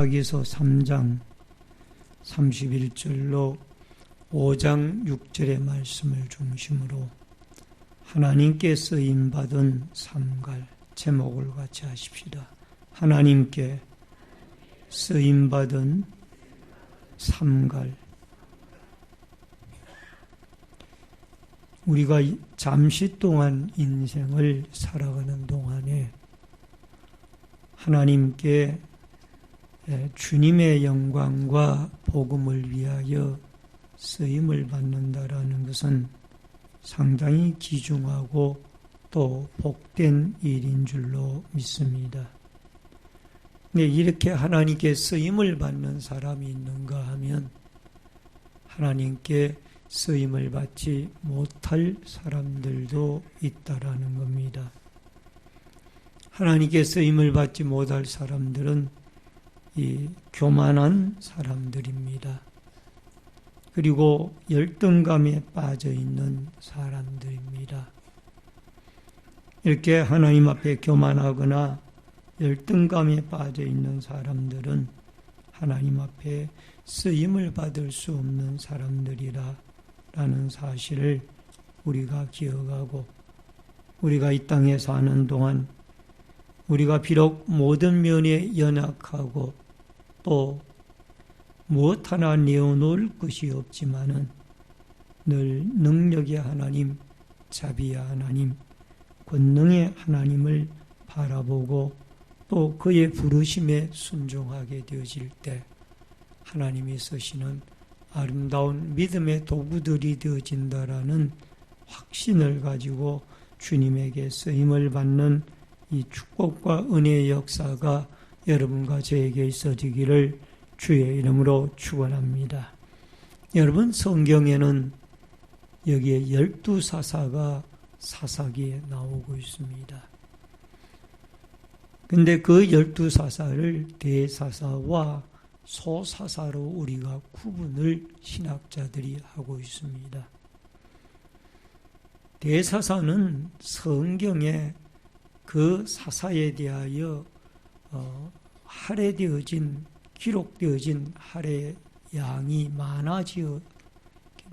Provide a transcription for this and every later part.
사사기서 3장 31절로 5장 6절의 말씀을 중심으로 하나님께 쓰임받은 삼갈 제목을 같이 하십시다. 하나님께 쓰임받은 삼갈. 우리가 잠시 동안 인생을 살아가는 동안에 하나님께 주님의 영광과 복음을 위하여 쓰임을 받는다라는 것은 상당히 귀중하고 또 복된 일인 줄로 믿습니다. 네, 이렇게 하나님께 쓰임을 받는 사람이 있는가 하면 하나님께 쓰임을 받지 못할 사람들도 있다라는 겁니다. 하나님께 쓰임을 받지 못할 사람들은 이 교만한 사람들입니다. 그리고 열등감에 빠져 있는 사람들입니다. 이렇게 하나님 앞에 교만하거나 열등감에 빠져 있는 사람들은 하나님 앞에 쓰임을 받을 수 없는 사람들이라는 사실을 우리가 기억하고, 우리가 이 땅에 사는 동안 우리가 비록 모든 면에 연약하고 또 무엇 하나 내어놓을 것이 없지만은 늘 능력의 하나님, 자비의 하나님, 권능의 하나님을 바라보고 또 그의 부르심에 순종하게 되어질 때 하나님이 쓰시는 아름다운 믿음의 도구들이 되어진다라는 확신을 가지고 주님에게 쓰임을 받는 이 축복과 은혜의 역사가 여러분과 저에게 있어지기를 주의 이름으로 축원합니다. 여러분, 성경에는 여기에 12사사가 사사기에 나오고 있습니다. 근데 그 12사사를 대사사와 소사사로 우리가 구분을 신학자들이 하고 있습니다. 대사사는 성경에 그 사사에 대하여 할애되어진, 기록되어진 할애 양이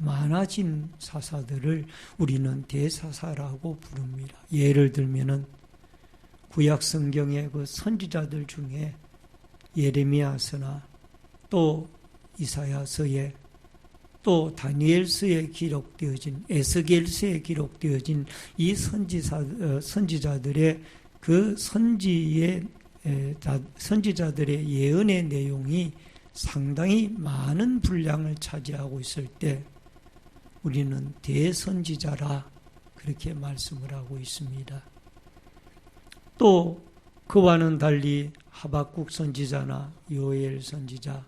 많아진 사사들을 우리는 대사사라고 부릅니다. 예를 들면은 구약 성경의 그 선지자들 중에 예레미야서나 또 이사야서에 또 다니엘서에 기록되어진, 에스겔서에 기록되어진 이 선지자들의 그 선지자들의 예언의 내용이 상당히 많은 분량을 차지하고 있을 때 우리는 대선지자라 그렇게 말씀을 하고 있습니다. 또 그와는 달리 하박국 선지자나 요엘 선지자,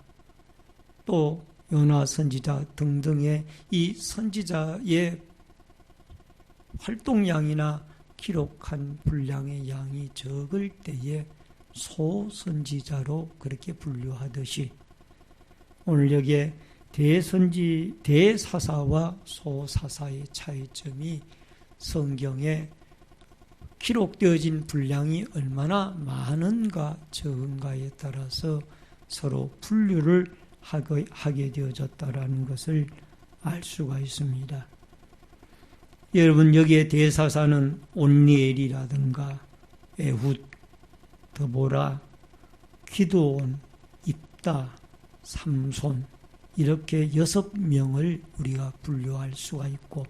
또 요나 선지자 등등의 이 선지자의 활동량이나 기록한 분량의 양이 적을 때에 소선지자로 그렇게 분류하듯이 오늘 여기에 대사사와 소사사의 차이점이 성경에 기록되어진 분량이 얼마나 많은가 적은가에 따라서 서로 분류를 하게 되어졌다라는 것을 알 수가 있습니다. 여러분, 여기에 대사사는 온니엘이라든가 에훗, 드보라, 기드온, 입다, 삼손 이렇게 6명을 우리가 분류할 수가 있고,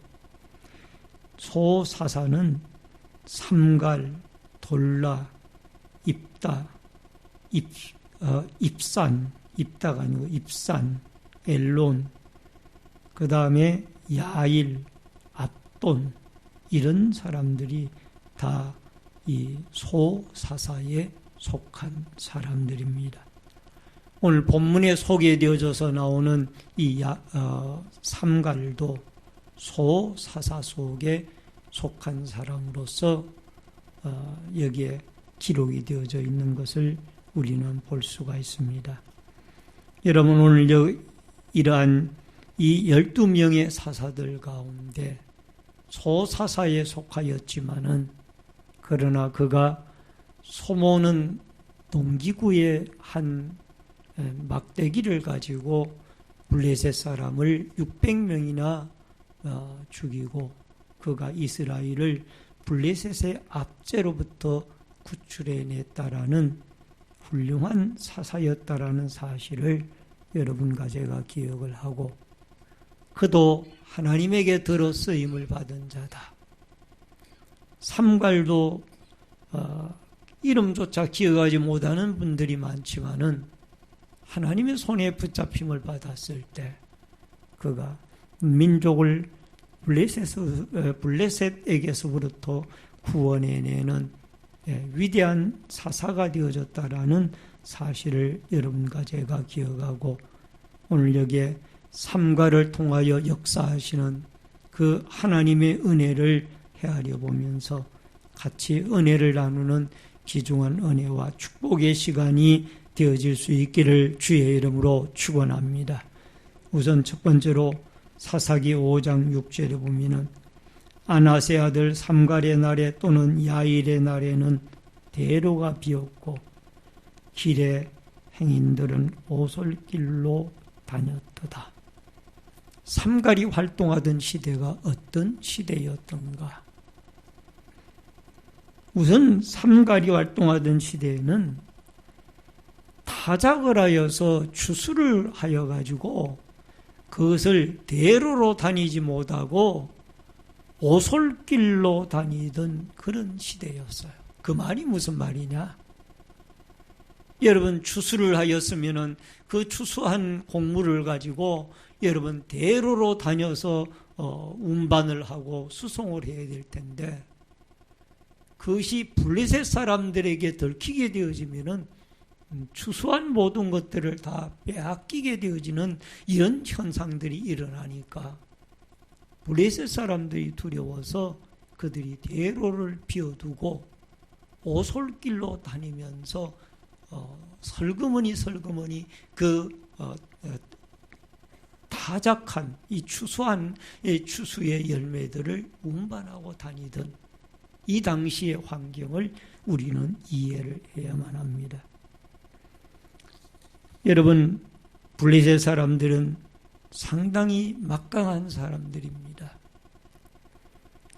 소사사는 삼갈, 돌라, 입다, 입산, 입다가 아니고 입산, 엘론, 그 다음에 야일, 압돈 이런 사람들이 다 이 소사사에 속한 사람들입니다. 오늘 본문에 소개되어져서 나오는 이 삼갈도 소사사 속에 속한 사람으로서 여기에 기록이 되어져 있는 것을 우리는 볼 수가 있습니다. 여러분, 오늘 이러한 이 12명의 사사들 가운데 소사사에 속하였지만은 그러나 그가 소모는 동기구의 한 막대기를 가지고 블레셋 사람을 600명이나 죽이고 그가 이스라엘을 블레셋의 압제로부터 구출해냈다라는 훌륭한 사사였다라는 사실을 여러분과 제가 기억을 하고, 그도 하나님에게 들어 쓰임을 받은 자다. 삼갈도 이름조차 기억하지 못하는 분들이 많지만은 하나님의 손에 붙잡힘을 받았을 때 그가 민족을 블레셋에게서부터 구원해내는 위대한 사사가 되어졌다라는 사실을 여러분과 제가 기억하고, 오늘 여기에 삼가를 통하여 역사하시는 그 하나님의 은혜를 헤아려 보면서 같이 은혜를 나누는 귀중한 은혜와 축복의 시간이 되어질 수 있기를 주의 이름으로 축원합니다. 우선 첫 번째로 사사기 5장 6절에 보면은 아나세 아들 삼갈의 날에 또는 야일의 날에는 대로가 비었고 길에 행인들은 오솔길로 다녔도다. 삼갈이 활동하던 시대가 어떤 시대였던가? 우선 삼갈이 활동하던 시대에는 타작을 하여서 추수를 하여 가지고 그것을 대로로 다니지 못하고 오솔길로 다니던 그런 시대였어요. 그 말이 무슨 말이냐? 여러분, 추수를 하였으면은 그 추수한 곡물을 가지고 여러분 대로로 다녀서 운반을 하고 수송을 해야 될 텐데, 그것이 블레셋 사람들에게 들키게 되어지면은 추수한 모든 것들을 다 빼앗기게 되어지는 이런 현상들이 일어나니까 블레셋 사람들이 두려워서 그들이 대로를 비워두고 오솔길로 다니면서 설그머니 그 타작한 이 추수한 이 추수의 열매들을 운반하고 다니던 이 당시의 환경을 우리는 이해를 해야만 합니다. 여러분, 블레셋 사람들은 상당히 막강한 사람들입니다.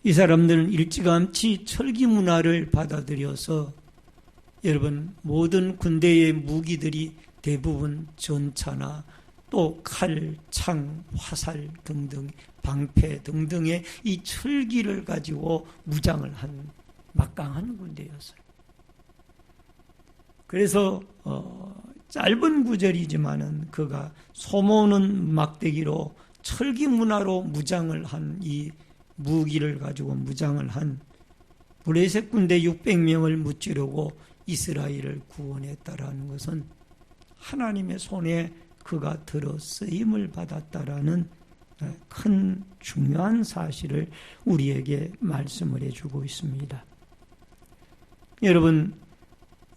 이 사람들은 일찌감치 철기 문화를 받아들여서 여러분 모든 군대의 무기들이 대부분 전차나 또 칼, 창, 화살 등등 방패 등등의 이 철기를 가지고 무장을 한 막강한 군대였어요. 그래서 짧은 구절이지만은 그가 소모는 막대기로 철기 문화로 무장을 한 이 무기를 가지고 무장을 한 블레셋 군대 600명을 무찌르고 이스라엘을 구원했다라는 것은 하나님의 손에 그가 들어 쓰임을 받았다라는 큰 중요한 사실을 우리에게 말씀을 해주고 있습니다. 여러분,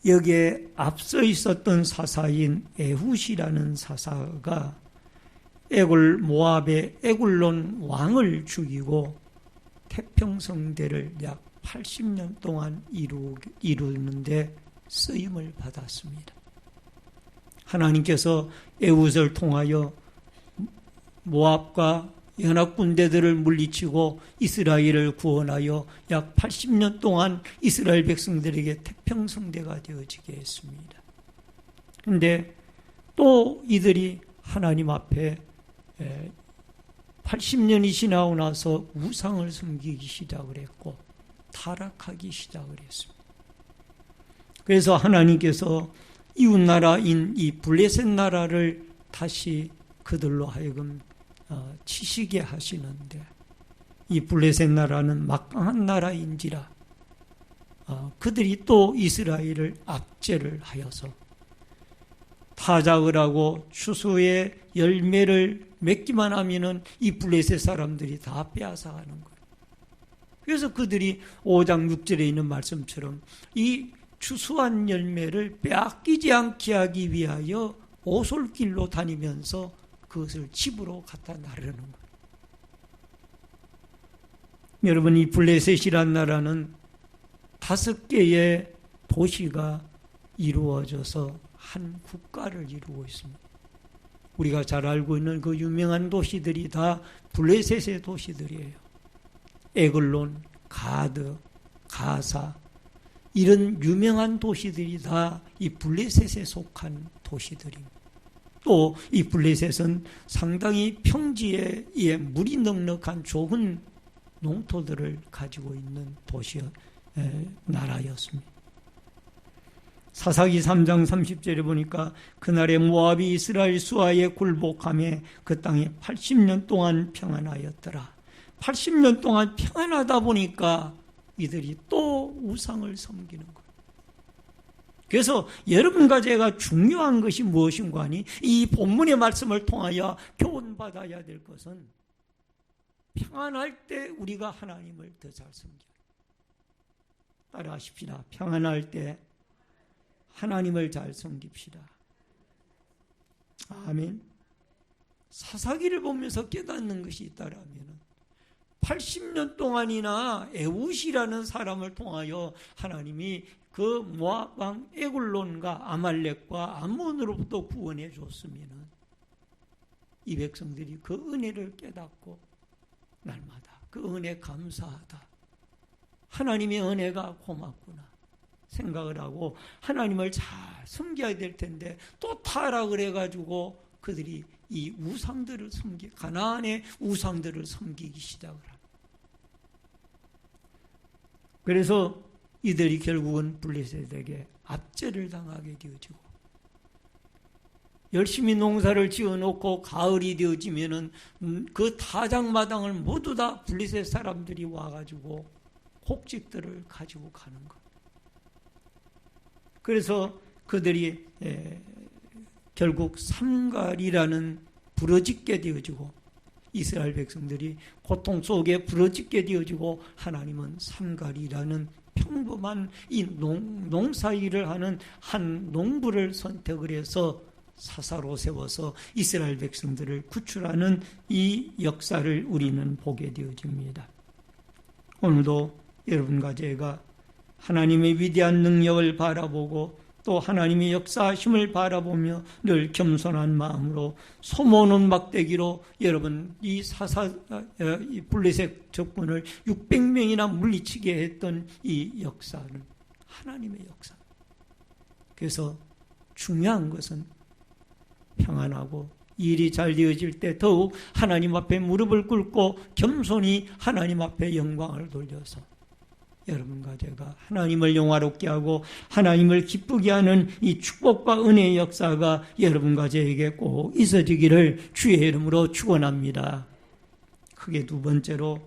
여기에 앞서 있었던 사사인 에훗이라는 사사가 모압의 에굴론 왕을 죽이고 태평성대를 약 80년 동안 이루는데 쓰임을 받았습니다. 하나님께서 에훗을 통하여 모압과 연합군대들을 물리치고 이스라엘을 구원하여 약 80년 동안 이스라엘 백성들에게 태평성대가 되어지게 했습니다. 그런데 또 이들이 하나님 앞에 80년이 지나고 나서 우상을 섬기기 시작을 했고 타락하기 시작을 했습니다. 그래서 하나님께서 이웃나라인 이 블레셋 나라를 다시 그들로 하여금 치시게 하시는데, 이 블레셋 나라는 막강한 나라인지라 그들이 또 이스라엘을 압제를 하여서 타작을 하고 추수의 열매를 맺기만 하면은 이 블레셋 사람들이 다 빼앗아가는 거예요. 그래서 그들이 5장 6절에 있는 말씀처럼 이 추수한 열매를 빼앗기지 않게 하기 위하여 오솔길로 다니면서 그것을 집으로 갖다 나르는 거예요. 여러분, 이 블레셋이란 나라는 5개의 도시가 이루어져서 한 국가를 이루고 있습니다. 우리가 잘 알고 있는 그 유명한 도시들이 다 블레셋의 도시들이에요. 에글론, 가드, 가사, 이런 유명한 도시들이 다 이 블레셋에 속한 도시들입니다. 또 이 블레셋은 상당히 평지에 물이 넉넉한 좁은 농토들을 가지고 있는 나라였습니다. 사사기 3장 30절에 보니까 그날에 모압이 이스라엘 수하에 굴복하며 그 땅에 80년 동안 평안하였더라. 80년 동안 평안하다 보니까 이들이 또 우상을 섬기는 거예요. 그래서 여러분과 제가 중요한 것이 무엇인가 하니 이 본문의 말씀을 통하여 교훈받아야 될 것은 평안할 때 우리가 하나님을 더 잘 섬겨요. 따라하십시다. 평안할 때 하나님을 잘 섬깁시다. 아멘. 사사기를 보면서 깨닫는 것이 있다라면 80년 동안이나 에웃이라는 사람을 통하여 하나님이 그 모압 왕 에글론과 아말렉과 암몬으로부터 구원해 줬으면 이 백성들이 그 은혜를 깨닫고 날마다 그 은혜 감사하다. 하나님의 은혜가 고맙구나 생각을 하고 하나님을 잘 섬겨야 될 텐데 또 타락을 해가지고 그들이 이 우상들을 가나안의 우상들을 섬기기 시작을 합니다. 그래서 이들이 결국은 블레셋에게 압제를 당하게 되어지고 열심히 농사를 지어놓고 가을이 되어지면은 그 타작마당을 모두 다 블레셋 사람들이 와가지고 곡식들을 가지고 가는 것. 그래서 그들이 결국 삼갈이라는 부러짓게 되어지고 이스라엘 백성들이 고통 속에 부러짓게 되어지고 하나님은 삼갈이라는 평범한 이 농사일을 하는 한 농부를 선택을 해서 사사로 세워서 이스라엘 백성들을 구출하는 이 역사를 우리는 보게 되어집니다. 오늘도 여러분과 제가 하나님의 위대한 능력을 바라보고 또 하나님의 역사하심을 바라보며 늘 겸손한 마음으로 소모는 막대기로 여러분 이 블레셋 적군을 600명이나 물리치게 했던 이 역사는 하나님의 역사. 그래서 중요한 것은 평안하고 일이 잘 되어질 때 더욱 하나님 앞에 무릎을 꿇고 겸손히 하나님 앞에 영광을 돌려서 여러분과 제가 하나님을 영화롭게 하고 하나님을 기쁘게 하는 이 축복과 은혜의 역사가 여러분과 저에게 꼭 있어지기를 주의 이름으로 축원합니다. 크게 두 번째로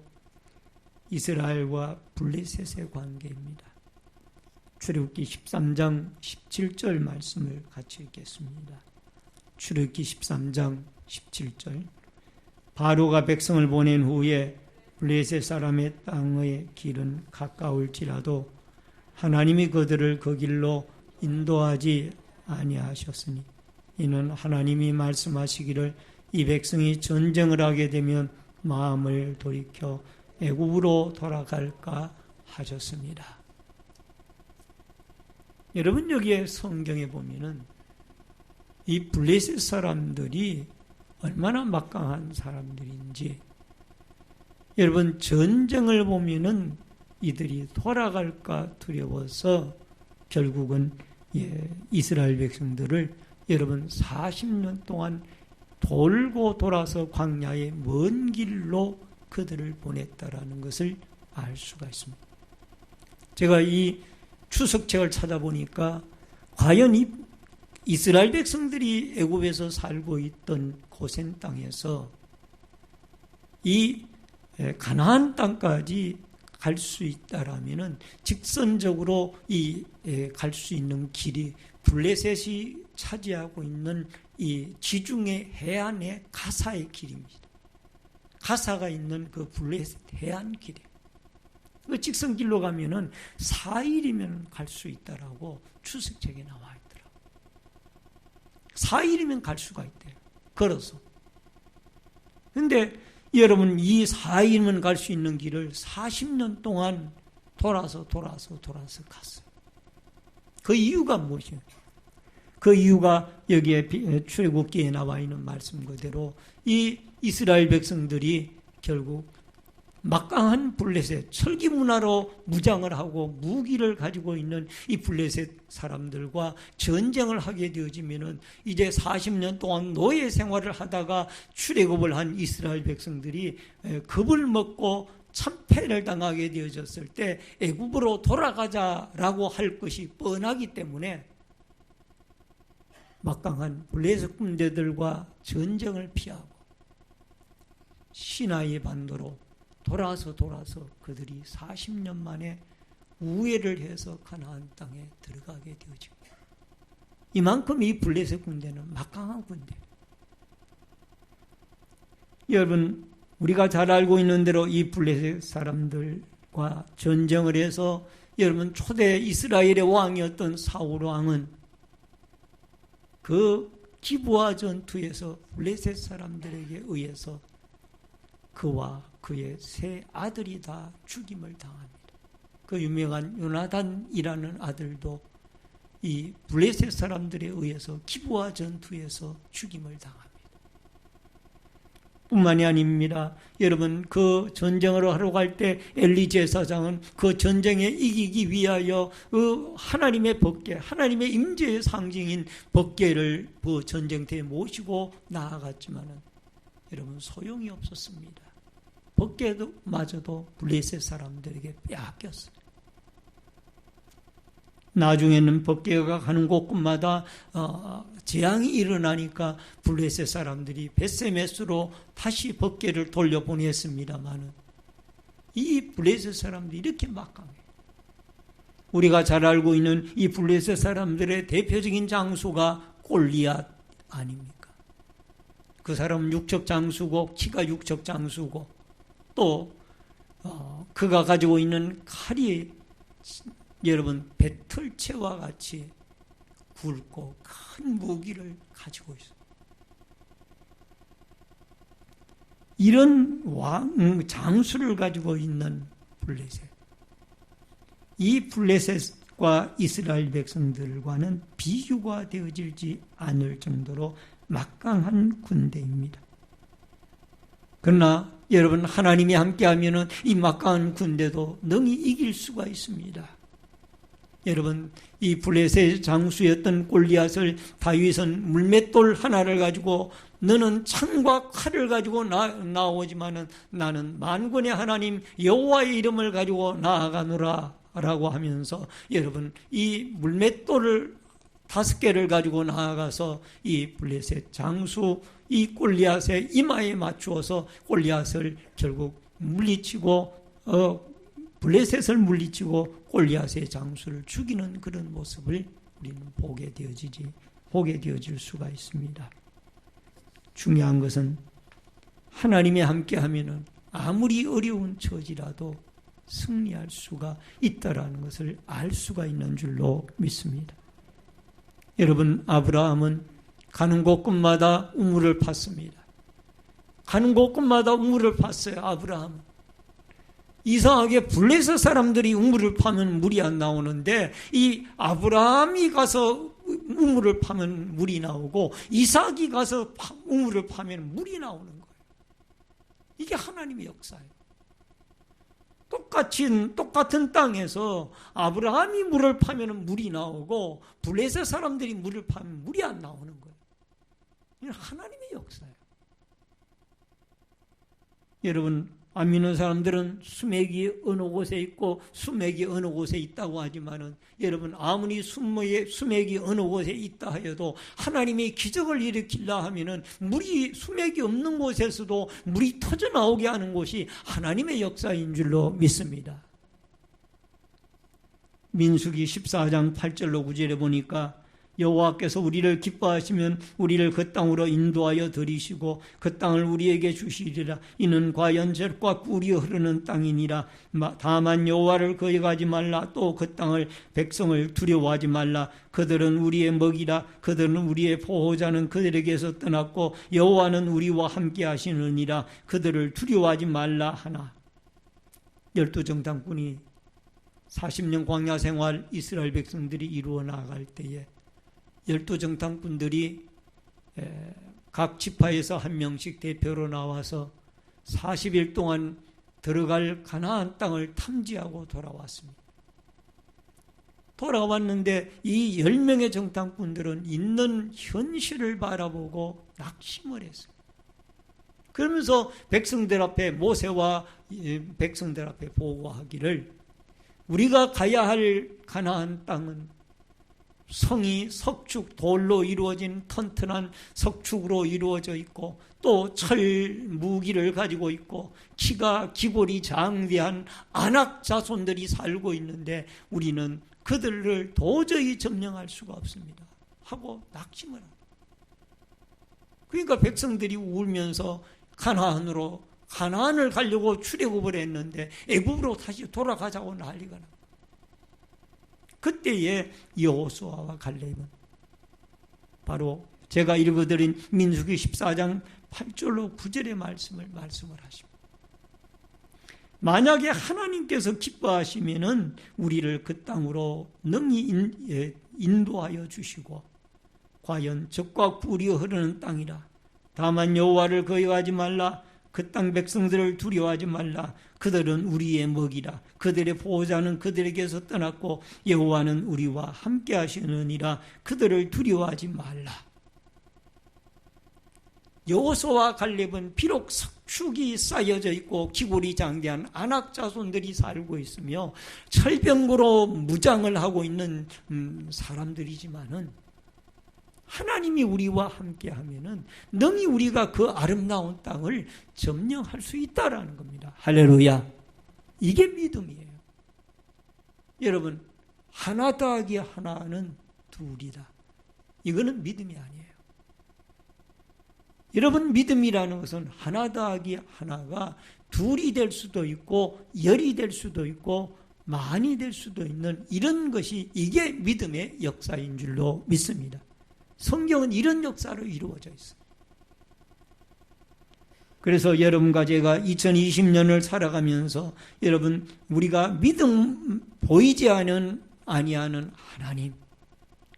이스라엘과 블레셋의 관계입니다. 출애굽기 13장 17절 말씀을 같이 읽겠습니다. 출애굽기 13장 17절 바로가 백성을 보낸 후에 블레셋 사람의 땅의 길은 가까울지라도 하나님이 그들을 그 길로 인도하지 아니하셨으니 이는 하나님이 말씀하시기를 이 백성이 전쟁을 하게 되면 마음을 돌이켜 애굽으로 돌아갈까 하셨습니다. 여러분 여기에 성경에 보면은 이 블레셋 사람들이 얼마나 막강한 사람들인지 여러분 전쟁을 보면은 이들이 돌아갈까 두려워서 결국은 이스라엘 백성들을 여러분 40년 동안 돌고 돌아서 광야의 먼 길로 그들을 보냈다라는 것을 알 수가 있습니다. 제가 이 추석책을 찾아보니까 과연 이 이스라엘 백성들이 애굽에서 살고 있던 고센 땅에서 이 가나안 땅까지 갈 수 있다라면은 직선적으로 갈 수 있는 길이 블레셋이 차지하고 있는 이 지중해 해안의 가사의 길입니다. 가사가 있는 그 블레셋 해안 길이에요. 그 직선길로 가면은 4일이면 갈 수 있다라고 추석책에 나와 있더라고요. 4일이면 갈 수가 있대요. 걸어서. 근데 여러분 이 4일이면 갈 수 있는 길을 40년 동안 돌아서 갔어요. 그 이유가 무엇이에요? 그 이유가 여기에 출애굽기에 나와 있는 말씀 그대로 이 이스라엘 백성들이 결국 막강한 블레셋, 철기 문화로 무장을 하고 무기를 가지고 있는 이 블레셋 사람들과 전쟁을 하게 되어지면은 이제 40년 동안 노예 생활을 하다가 출애굽을 한 이스라엘 백성들이 겁을 먹고 참패를 당하게 되어졌을 때 애굽으로 돌아가자라고 할 것이 뻔하기 때문에 막강한 블레셋 군대들과 전쟁을 피하고 시나이 반도로 돌아서 그들이 40년 만에 우회를 해서 가나안 땅에 들어가게 되어집니다. 이만큼 이 블레셋 군대는 막강한 군대. 여러분, 우리가 잘 알고 있는 대로 이 블레셋 사람들과 전쟁을 해서 여러분 초대 이스라엘의 왕이었던 사울 왕은 그 기브아 전투에서 블레셋 사람들에게 의해서 그와 그의 세 아들이 다 죽임을 당합니다. 그 유명한 요나단이라는 아들도 이 블레셋 사람들에 의해서 기브아 전투에서 죽임을 당합니다. 뿐만이 아닙니다. 여러분, 그 전쟁을 하러 갈 때 엘리 제사장은 그 전쟁에 이기기 위하여 그 하나님의 법궤, 하나님의 임재의 상징인 법궤를 그 전쟁터에 모시고 나아갔지만은 여러분 소용이 없었습니다. 법궤도 마저도 블레셋 사람들에게 빼앗겼어요. 나중에는 법궤가 가는 곳곳마다 재앙이 일어나니까 블레셋 사람들이 벳세메스로 다시 법궤를 돌려보냈습니다마는 이 블레셋 사람들이 이렇게 막강해요. 우리가 잘 알고 있는 이 블레셋 사람들의 대표적인 장수가 골리앗 아닙니까? 그 사람은 육척 장수고 키가 육척 장수고 또 그가 가지고 있는 칼이 여러분 배틀채와 같이 굵고 큰 무기를 가지고 있어요. 이런 장수를 가지고 있는 블레셋, 이 블레셋과 이스라엘 백성들과는 비교가 되어지지 않을 정도로 막강한 군대입니다. 그러나 여러분, 하나님이 함께하면 이 막강한 군대도 능히 이길 수가 있습니다. 여러분, 이 블레셋 장수였던 골리앗을 다윗은 물맷돌 하나를 가지고 너는 창과 칼을 가지고 나오지만은 나는 만군의 하나님 여호와의 이름을 가지고 나아가노라 라고 하면서 여러분, 이 물맷돌을 5개를 가지고 나아가서 이 블레셋 장수 이 골리앗의 이마에 맞추어서 골리앗을 결국 물리치고 블레셋을 물리치고 골리앗의 장수를 죽이는 그런 모습을 우리는 보게 되어질 수가 있습니다. 중요한 것은 하나님이 함께하면은 아무리 어려운 처지라도 승리할 수가 있다라는 것을 알 수가 있는 줄로 믿습니다. 여러분, 아브라함은 가는 곳곳마다 우물을 팠습니다. 가는 곳곳마다 우물을 팠어요. 아브라함은. 이상하게 블레셋 사람들이 우물을 파면 물이 안 나오는데 이 아브라함이 가서 우물을 파면 물이 나오고 이삭이 가서 우물을 파면 물이 나오는 거예요. 이게 하나님의 역사예요. 똑같은 땅에서 아브라함이 물을 파면 물이 나오고 블레셋 사람들이 물을 파면 물이 안 나오는 거예요. 이건 하나님의 역사예요. 여러분, 안 믿는 사람들은 수맥이 어느 곳에 있고 수맥이 어느 곳에 있다고 하지만은 여러분, 아무리 수맥이 어느 곳에 있다 하여도 하나님이 기적을 일으키려 하면은 수맥이 없는 곳에서도 물이 터져 나오게 하는 것이 하나님의 역사인 줄로 믿습니다. 민수기 14장 8절로 9절에 보니까 여호와께서 우리를 기뻐하시면 우리를 그 땅으로 인도하여 들이시고 그 땅을 우리에게 주시리라. 이는 과연 젖과 꿀이 흐르는 땅이니라. 다만 여호와를 거역하지 말라. 또 그 땅을 백성을 두려워하지 말라. 그들은 우리의 먹이라. 그들은 우리의 보호자는 그들에게서 떠났고 여호와는 우리와 함께 하시느니라. 그들을 두려워하지 말라 하나. 12정탐꾼이 40년 광야 생활 이스라엘 백성들이 이루어 나갈 때에 12 정탐꾼들이 각 지파에서 한 명씩 대표로 나와서 40일 동안 들어갈 가나안 땅을 탐지하고 돌아왔습니다. 돌아왔는데 이 10명의 정탐꾼들은 있는 현실을 바라보고 낙심을 했어요. 그러면서 백성들 앞에 모세와 백성들 앞에 보고하기를 우리가 가야 할 가나안 땅은 성이 석축, 돌로 이루어진 튼튼한 석축으로 이루어져 있고 또 철 무기를 가지고 있고 키가 기골이 장대한 아낙 자손들이 살고 있는데 우리는 그들을 도저히 점령할 수가 없습니다 하고 낙심을 합니다. 그러니까 백성들이 울면서 가나안을 가려고 출애굽을 했는데 애굽으로 다시 돌아가자고 난리가 납니다. 그때에 여호수아와 갈렙은 바로 제가 읽어드린 민수기 14장 8절로 9절의 말씀을 하십니다. 만약에 하나님께서 기뻐하시면은 우리를 그 땅으로 능히 인도하여 주시고 과연 젖과 꿀이 흐르는 땅이라. 다만 여호와를 거역하지 말라. 그 땅 백성들을 두려워하지 말라. 그들은 우리의 먹이라. 그들의 보호자는 그들에게서 떠났고 여호와는 우리와 함께 하시느니라. 그들을 두려워하지 말라. 여호수아와 갈렙은 비록 석축이 쌓여져 있고 기골이 장대한 아낙 자손들이 살고 있으며 철병거로 무장을 하고 있는 사람들이지만은 하나님이 우리와 함께 하면은 능히 우리가 그 아름다운 땅을 점령할 수 있다라는 겁니다. 할렐루야. 이게 믿음이에요. 여러분, 하나 더하기 하나는 둘이다. 이거는 믿음이 아니에요. 여러분, 믿음이라는 것은 하나 더하기 하나가 둘이 될 수도 있고 열이 될 수도 있고 많이 될 수도 있는 이런 것이 이게 믿음의 역사인 줄로 믿습니다. 성경은 이런 역사로 이루어져 있어요. 그래서 여러분과 제가 2020년을 살아가면서 여러분 우리가 믿음 보이지 아니하는 하나님,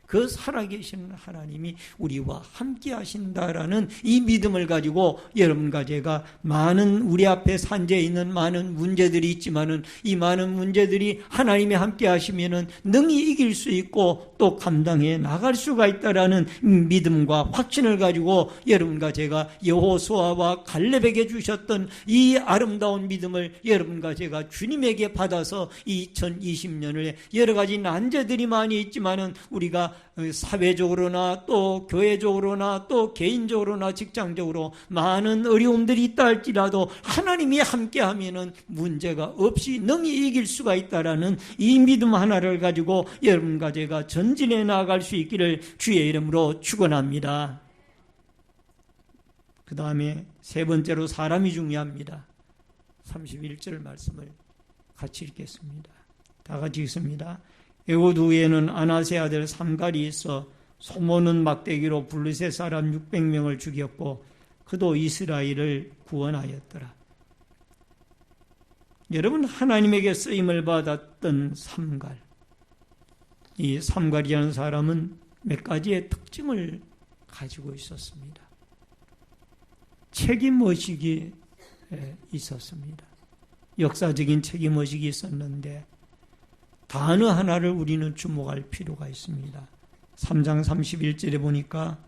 그 살아계시는 하나님이 우리와 함께 하신다라는 이 믿음을 가지고 여러분과 제가 많은 우리 앞에 산재해 있는 많은 문제들이 있지만은 이 많은 문제들이 하나님이 함께 하시면은 능히 이길 수 있고 또 감당해 나갈 수가 있다라는 믿음과 확신을 가지고 여러분과 제가 여호수아와 갈렙에게 주셨던 이 아름다운 믿음을 여러분과 제가 주님에게 받아서 2020년을 여러 가지 난제들이 많이 있지만은 우리가 사회적으로나 또 교회적으로나 또 개인적으로나 직장적으로 많은 어려움들이 있다 할지라도 하나님이 함께하면은 문제가 없이 능히 이길 수가 있다라는 이 믿음 하나를 가지고 여러분과 제가 전진해 나아갈 수 있기를 주의 이름으로 축원합니다. 그 다음에 세 번째로 사람이 중요합니다. 31절 말씀을 같이 읽겠습니다. 다 같이 읽습니다. 에봇 후에는 아나세 아들 삼갈이 있어 소모는 막대기로 블레셋 사람 600명을 죽였고 그도 이스라엘을 구원하였더라. 여러분, 하나님에게 쓰임을 받았던 삼갈, 이 삼갈이라는 사람은 몇 가지의 특징을 가지고 있었습니다. 책임의식이 있었습니다. 역사적인 책임의식이 있었는데 단어 하나를 우리는 주목할 필요가 있습니다. 3장 31절에 보니까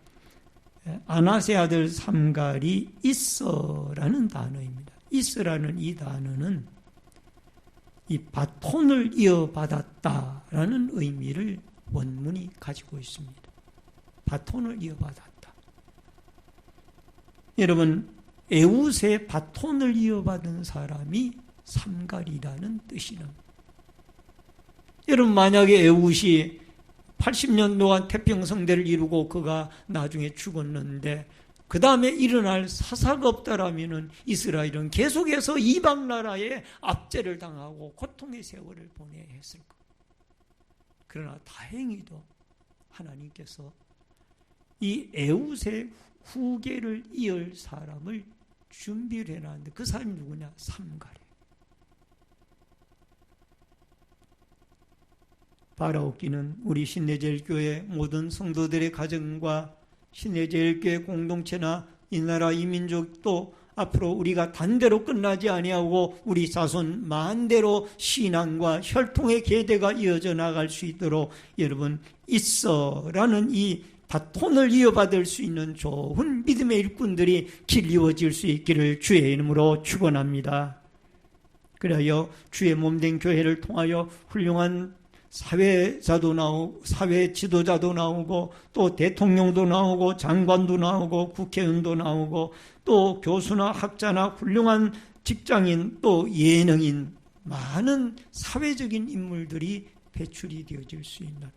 아나세 아들 삼갈이 있어라는 단어입니다. 있어라는 이 단어는 이 바톤을 이어받았다라는 의미를 원문이 가지고 있습니다. 바톤을 이어받았다. 여러분, 에웃의 바톤을 이어받은 사람이 삼갈이라는 뜻이랍니다. 여러분, 만약에 에웃이 80년 동안 태평성대를 이루고 그가 나중에 죽었는데 그 다음에 일어날 사사가 없다라면 이스라엘은 계속해서 이방 나라에 압제를 당하고 고통의 세월을 보내야 했을 것. 그러나 다행히도 하나님께서 이 에웃의 후계를 이을 사람을 준비를 해놨는데 그 사람이 누구냐? 삼갈이에요. 바라옵기는 우리 신내제일교회 모든 성도들의 가정과 신내제일교회 공동체나 이 나라 이 민족도 앞으로 우리가 단대로 끝나지 아니하고 우리 자손 만대로 신앙과 혈통의 계대가 이어져 나갈 수 있도록 여러분 있어라는 이 바톤을 이어받을 수 있는 좋은 믿음의 일꾼들이 길이어질 수 있기를 주의 이름으로 축원합니다. 그래야 주의 몸된 교회를 통하여 훌륭한 사회자도 나오고 사회 지도자도 나오고 또 대통령도 나오고 장관도 나오고 국회의원도 나오고 또 교수나 학자나 훌륭한 직장인 또 예능인 많은 사회적인 인물들이 배출이 되어질 수 있는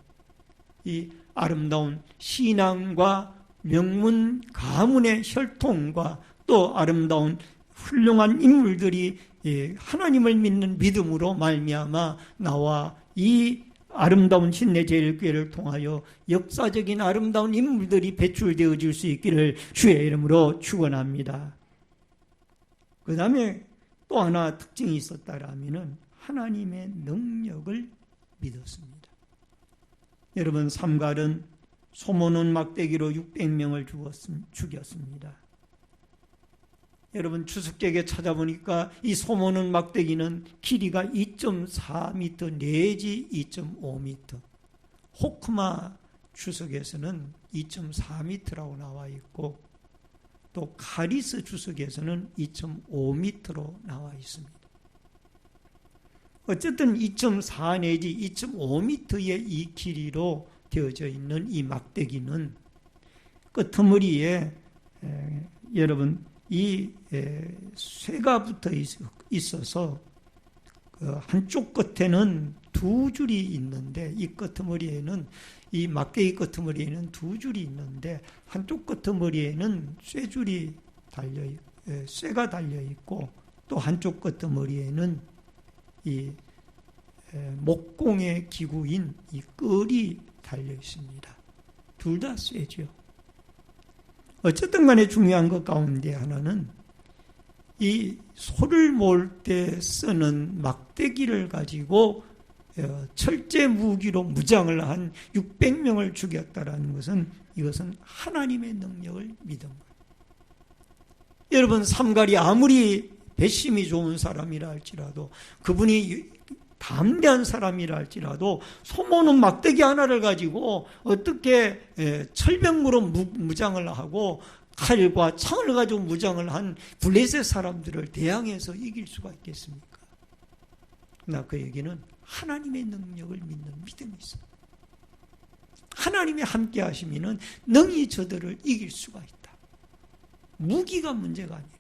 이 아름다운 신앙과 명문 가문의 혈통과 또 아름다운 훌륭한 인물들이 하나님을 믿는 믿음으로 말미암아 나와 이 아름다운 신내제일교회를 통하여 역사적인 아름다운 인물들이 배출되어질 수 있기를 주의 이름으로 축원합니다. 그 다음에 또 하나 특징이 있었다라면 하나님의 능력을 믿었습니다. 여러분 삼갈은 소모는 막대기로 600명을 죽였습니다. 여러분 추석节찾아보니까 이 소모는 막대기는 길이가 2.4m 내지 2.5m, 호크마 주석에서는 2.4m라고 나와 있고 또 카리스 주석에서는 2.5m로 나와 있습니다. 어쨌든 2.4 내지 2.5m의 이 길이로 되어져 있는 이 막대기는 끄트머리에 여러분 이 쇠가 붙어 있어서 한쪽 끝에는 두 줄이 있는데 이 끄트머리에는 이 막대기 끄트머리에는 두 줄이 있는데 한쪽 끄트머리에는 쇠가 달려 있고 또 한쪽 끄트머리에는 이 목공의 기구인 이 끌이 달려 있습니다. 둘 다 쇠죠. 어쨌든 간에 중요한 것 가운데 하나는 이 소를 몰 때 쓰는 막대기를 가지고 철제 무기로 무장을 한 600명을 죽였다라는 것은 이것은 하나님의 능력을 믿은 거예요. 여러분 삼갈이 아무리 배심이 좋은 사람이라 할지라도 그분이 담대한 사람이라 할지라도 소모는 막대기 하나를 가지고 어떻게 철병으로 무장을 하고 칼과 창을 가지고 무장을 한 블레셋 사람들을 대항해서 이길 수가 있겠습니까? 그러나 그 얘기는 하나님의 능력을 믿는 믿음이 있어요. 하나님이 함께 하시면은 능히 저들을 이길 수가 있다. 무기가 문제가 아니라.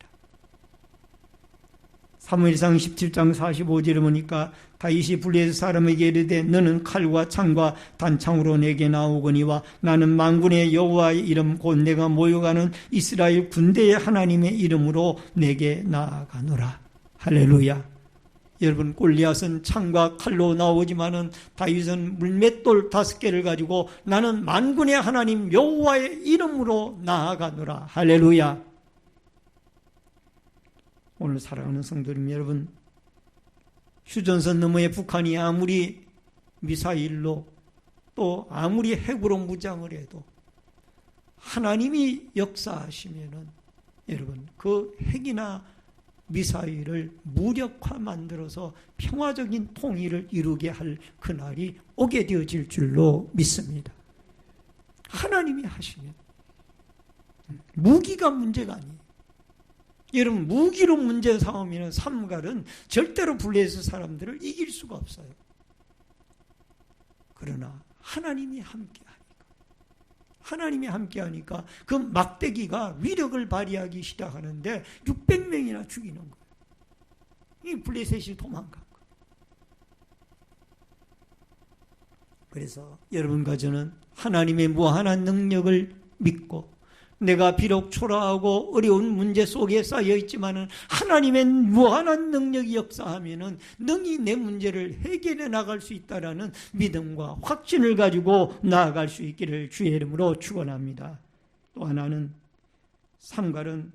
사무엘상 17장 45절에 보니까 다윗이 블레셋 사람에게 이르되 너는 칼과 창과 단창으로 내게 나오거니와 나는 만군의 여호와의 이름 곧 내가 모여가는 이스라엘 군대의 하나님의 이름으로 내게 나아가노라. 할렐루야. 여러분 골리앗은 창과 칼로 나오지만은 다윗은 물맷돌 5개를 가지고 나는 만군의 하나님 여호와의 이름으로 나아가노라. 할렐루야. 오늘 사랑하는 성도님 여러분, 휴전선 너머의 북한이 아무리 미사일로 또 아무리 핵으로 무장을 해도 하나님이 역사하시면은 여러분 그 핵이나 미사일을 무력화 만들어서 평화적인 통일을 이루게 할 그날이 오게 되어질 줄로 믿습니다. 하나님이 하시면 무기가 문제가 아니에요. 여러분 무기로 문제 삼으면 삼갈은 절대로 블레셋 사람들을 이길 수가 없어요. 그러나 하나님이 함께하니까 그 막대기가 위력을 발휘하기 시작하는데 600명이나 죽이는 거예요. 이 블레셋이 도망간 거예요. 그래서 여러분과 저는 하나님의 무한한 능력을 믿고 내가 비록 초라하고 어려운 문제 속에 쌓여 있지만은 하나님의 무한한 능력이 역사하면은 능히 내 문제를 해결해 나갈 수 있다라는 믿음과 확신을 가지고 나아갈 수 있기를 주의 이름으로 축원합니다. 또 하나는 삼갈은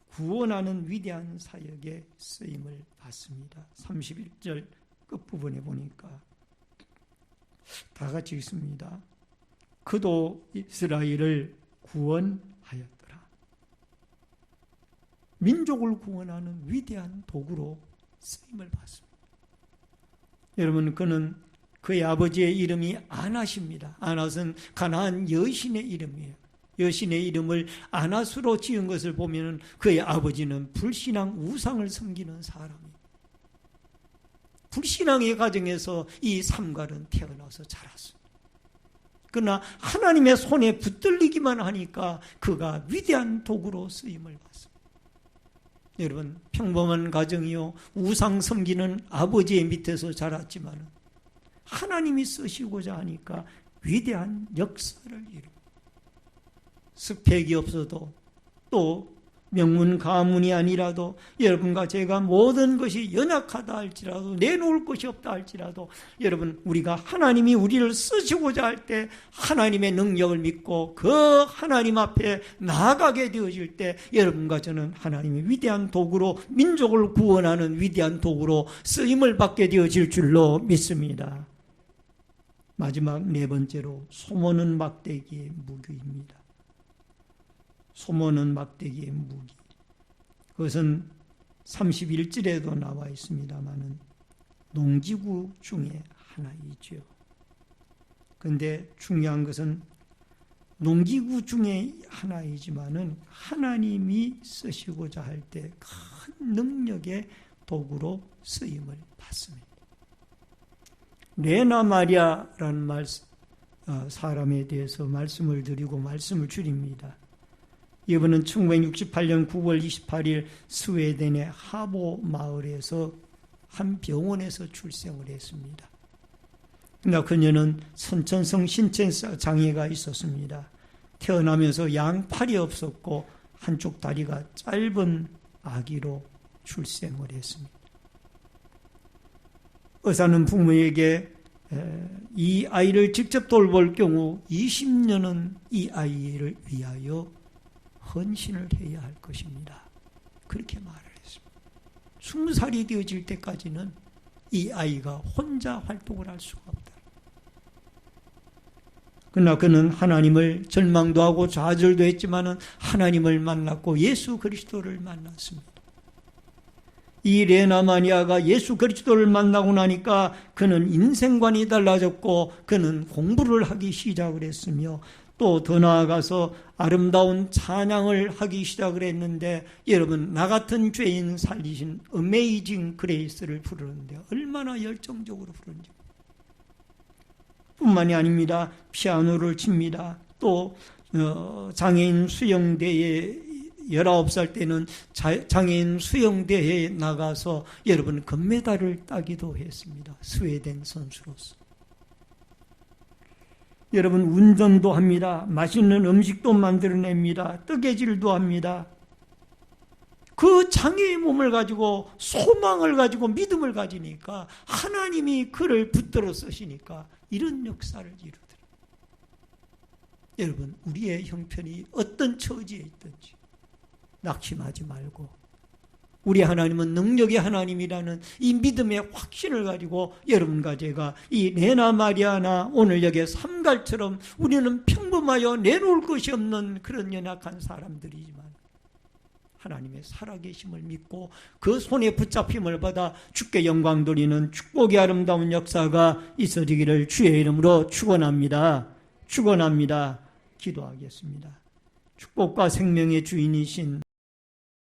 구원하는 위대한 사역에 쓰임을 받습니다. 31절 끝부분에 보니까 다 같이 읽습니다. 그도 이스라엘을 구원하였더라. 민족을 구원하는 위대한 도구로 쓰임을 받습니다. 여러분, 그는 그의 아버지의 이름이 아낫입니다. 아낫은 가나안 여신의 이름이에요. 여신의 이름을 아낫으로 지은 것을 보면 그의 아버지는 불신앙 우상을 섬기는 사람이에요. 불신앙의 가정에서 이 삼갈은 태어나서 자랐습니다. 그러나 하나님의 손에 붙들리기만 하니까 그가 위대한 도구로 쓰임을 받습니다. 여러분, 평범한 가정이요, 우상 섬기는 아버지의 밑에서 자랐지만 하나님이 쓰시고자 하니까 위대한 역사를 이룹니다. 스펙이 없어도, 또 명문 가문이 아니라도, 여러분과 제가 모든 것이 연약하다 할지라도, 내놓을 것이 없다 할지라도, 여러분, 우리가 하나님이 우리를 쓰시고자 할 때 하나님의 능력을 믿고 그 하나님 앞에 나아가게 되어질 때 여러분과 저는 하나님의 위대한 도구로, 민족을 구원하는 위대한 도구로 쓰임을 받게 되어질 줄로 믿습니다. 마지막 네 번째로, 소모는 막대기의 무기입니다. 소모는 막대기의 무기. 그것은 31절에도 나와 있습니다마는 농기구 중에 하나이죠. 그런데 중요한 것은 농기구 중에 하나이지만은 하나님이 쓰시고자 할 때 큰 능력의 도구로 쓰임을 받습니다. 레나 마리아라는 사람에 대해서 말씀을 드리고 말씀을 줄입니다. 이분은 1968년 9월 28일 스웨덴의 하보 마을에서 한 병원에서 출생을 했습니다. 그러나 그녀는 선천성 신체 장애가 있었습니다. 태어나면서 양팔이 없었고 한쪽 다리가 짧은 아기로 출생을 했습니다. 의사는 부모에게 이 아이를 직접 돌볼 경우 20년은 이 아이를 위하여 헌신을 해야 할 것입니다. 그렇게 말을 했습니다. 20살이 되어질 때까지는 이 아이가 혼자 활동을 할 수가 없다. 그러나 그는 하나님을 절망도 하고 좌절도 했지만은 하나님을 만났고 예수 그리스도를 만났습니다. 이 레나 마리아가 예수 그리스도를 만나고 나니까 그는 인생관이 달라졌고 그는 공부를 하기 시작을 했으며 또 더 나아가서 아름다운 찬양을 하기 시작을 했는데, 여러분, 나 같은 죄인 살리신 어메이징 그레이스를 부르는데 얼마나 열정적으로 부르는지. 뿐만이 아닙니다. 피아노를 칩니다. 또 장애인 수영대회, 19살 때는 장애인 수영대회에 나가서 여러분 금메달을 따기도 했습니다. 스웨덴 선수로서. 여러분, 운전도 합니다. 맛있는 음식도 만들어냅니다. 뜨개질도 합니다. 그 장애의 몸을 가지고 소망을 가지고 믿음을 가지니까 하나님이 그를 붙들어 쓰시니까 이런 역사를 이루더라. 여러분, 우리의 형편이 어떤 처지에 있든지 낙심하지 말고 우리 하나님은 능력의 하나님이라는 이 믿음의 확신을 가지고 여러분과 제가 이 레나 마리아나 오늘 여기에 삼갈처럼 우리는 평범하여 내놓을 것이 없는 그런 연약한 사람들이지만 하나님의 살아계심을 믿고 그 손에 붙잡힘을 받아 주께 영광 돌리는 축복의 아름다운 역사가 있어지기를 주의 이름으로 축원합니다. 축원합니다. 기도하겠습니다. 축복과 생명의 주인이신